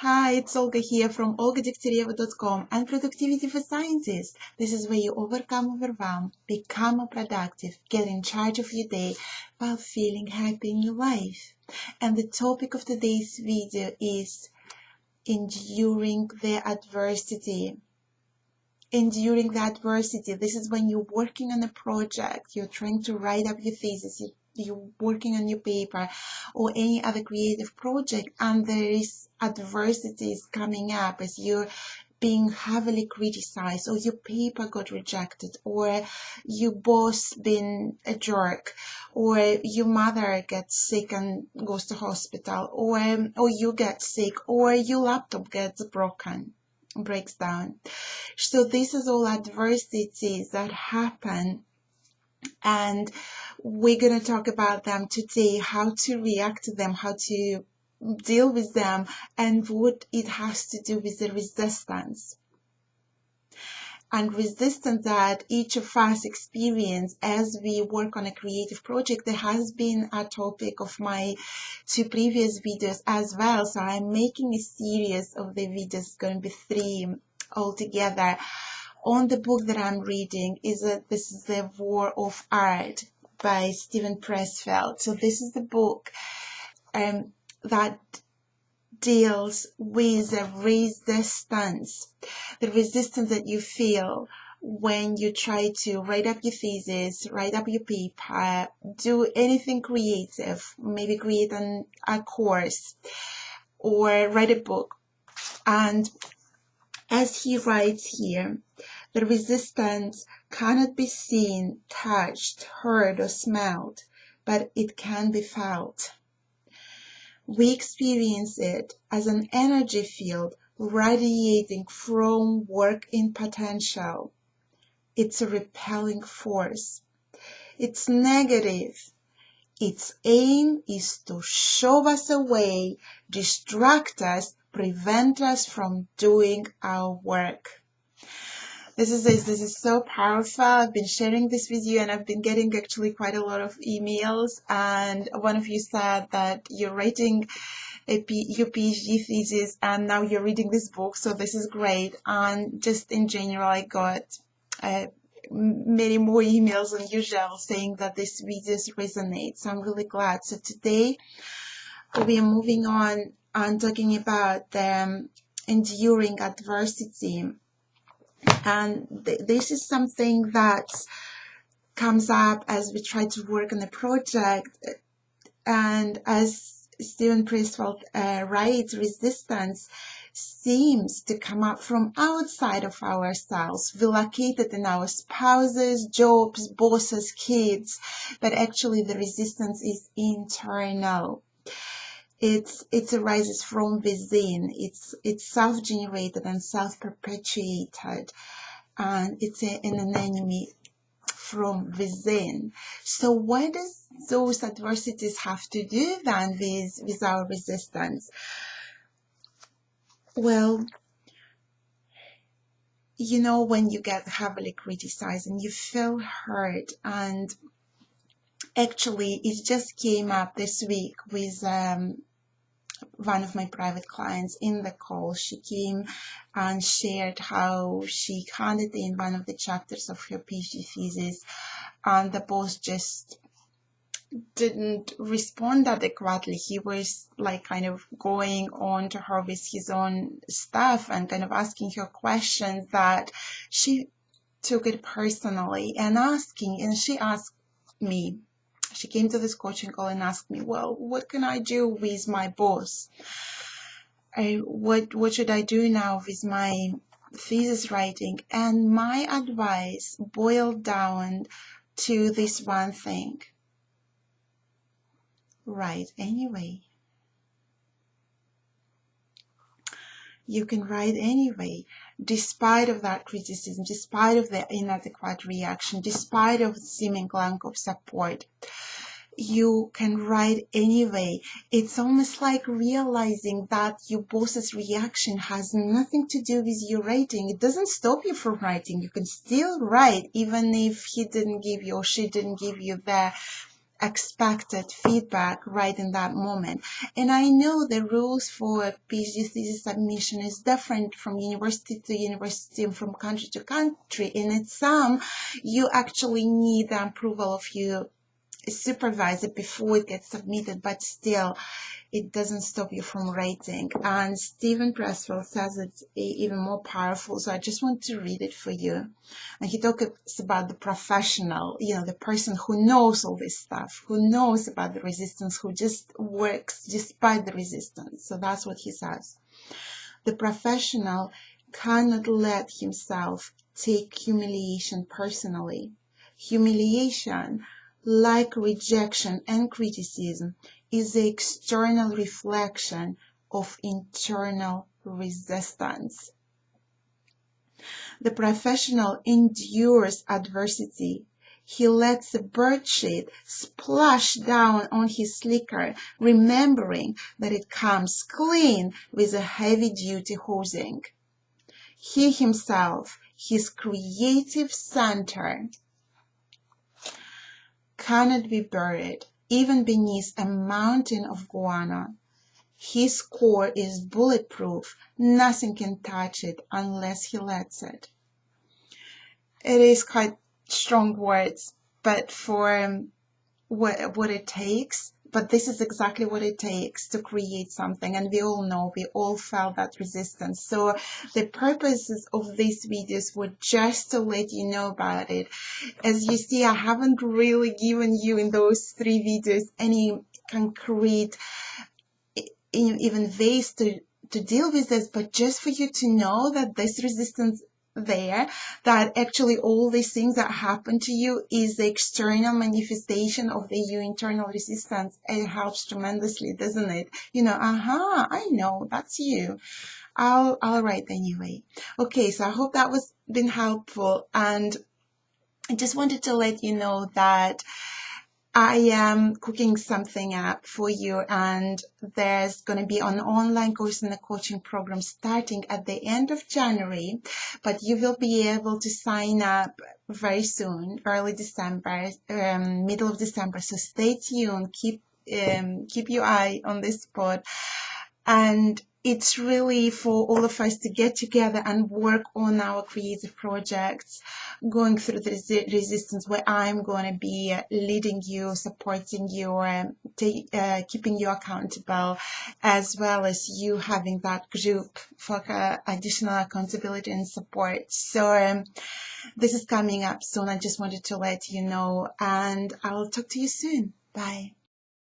Hi, it's Olga here from Degtyareva.com and Productivity for Scientists. This is where you overcome overwhelm, become more productive, get in charge of your day while feeling happy in your life. And the topic of today's video is enduring the adversity. Enduring the adversity. This is when you're working on a project, you're trying to write up your thesis, you're working on your paper or any other creative project, and there is adversities coming up as you're being heavily criticized, or your paper got rejected, or your boss been a jerk, or your mother gets sick and goes to hospital, or you get sick, or your laptop gets breaks down. So this is all adversities that happen, and we're going to talk about them today, how to react to them, how to deal with them, and what it has to do with the resistance. And resistance that each of us experience as we work on a creative project. There has been a topic of my two previous videos as well. So I'm making a series of the videos, it's going to be 3 altogether, on the book that I'm reading. This is The War of Art by Steven Pressfield. So this is the book that deals with the resistance that you feel when you try to write up your thesis, write up your paper, do anything creative, maybe create a course or write a book. And as he writes here, the resistance cannot be seen, touched, heard, or smelled, but it can be felt. We experience it as an energy field radiating from work in potential. It's a repelling force. It's negative. Its aim is to shove us away, distract us, prevent us from doing our work. This is so powerful. I've been sharing this with you, and I've been getting actually quite a lot of emails, and one of you said that you're writing your PhD thesis and now you're reading this book, so this is great. And just in general, I got many more emails than usual saying that this videos resonate, so I'm really glad. So today we are moving on and talking about enduring adversity. And this is something that comes up as we try to work on a project. And as Steven Pressfield writes, resistance seems to come up from outside of ourselves. We're located in our spouses, jobs, bosses, kids, but actually the resistance is internal. It arises from within. It's self-generated and self-perpetuated, and it's an enemy from within. So what does those adversities have to do then with our resistance? Well, you know, when you get heavily criticized and you feel hurt, and actually it just came up this week with one of my private clients in the call. She came and shared how she handed in one of the chapters of her PhD thesis, and the boss just didn't respond adequately. He was like kind of going on to her with his own stuff and kind of asking her questions that she took it personally and she asked me. She came to this coaching call and asked me, well, what can I do with my boss? What should I do now with my thesis writing? And my advice boiled down to this one thing: write anyway. You can write anyway, despite of that criticism, despite of the inadequate reaction, despite of the seeming lack of support. You can write anyway. It's almost like realizing that your boss's reaction has nothing to do with your writing. It doesn't stop you from writing. You can still write, even if he didn't give you or she didn't give you the expected feedback right in that moment. And I know the rules for PhD thesis submission is different from university to university and from country to country. And in some, you actually need the approval of your supervisor before it gets submitted, but still, it doesn't stop you from writing. And Stephen Pressfield says it's even more powerful, so I just want to read it for you. And he talks about the professional, the person who knows all this stuff, who knows about the resistance, who just works despite the resistance. So that's what he says. The professional cannot let himself take humiliation personally. Humiliation, like rejection and criticism, is the external reflection of internal resistance. The professional endures adversity. He lets a birdsheet splash down on his slicker, remembering that it comes clean with a heavy-duty hosing. He himself, his creative center, cannot be buried even beneath a mountain of guano. His core is bulletproof. Nothing can touch it unless he lets it. It is quite strong words, but for what it takes, but this is exactly what it takes to create something. And we all know, we all felt that resistance. So the purposes of these videos were just to let you know about it. As you see, I haven't really given you in those 3 videos any concrete even ways to deal with this, but just for you to know that this resistance there, that actually all these things that happen to you is the external manifestation of your internal resistance. It helps tremendously, doesn't it? I know, that's you. I'll write anyway. Okay, so I hope that was been helpful, and I just wanted to let you know that I am cooking something up for you, and there's going to be an online course and a coaching program starting at the end of January, but you will be able to sign up very soon, early December, middle of December. So stay tuned, keep your eye on this spot. And it's really for all of us to get together and work on our creative projects, going through the resistance, where I'm going to be leading you, supporting you, keeping you accountable, as well as you having that group for additional accountability and support. So this is coming up soon. I just wanted to let you know, and I'll talk to you soon. Bye.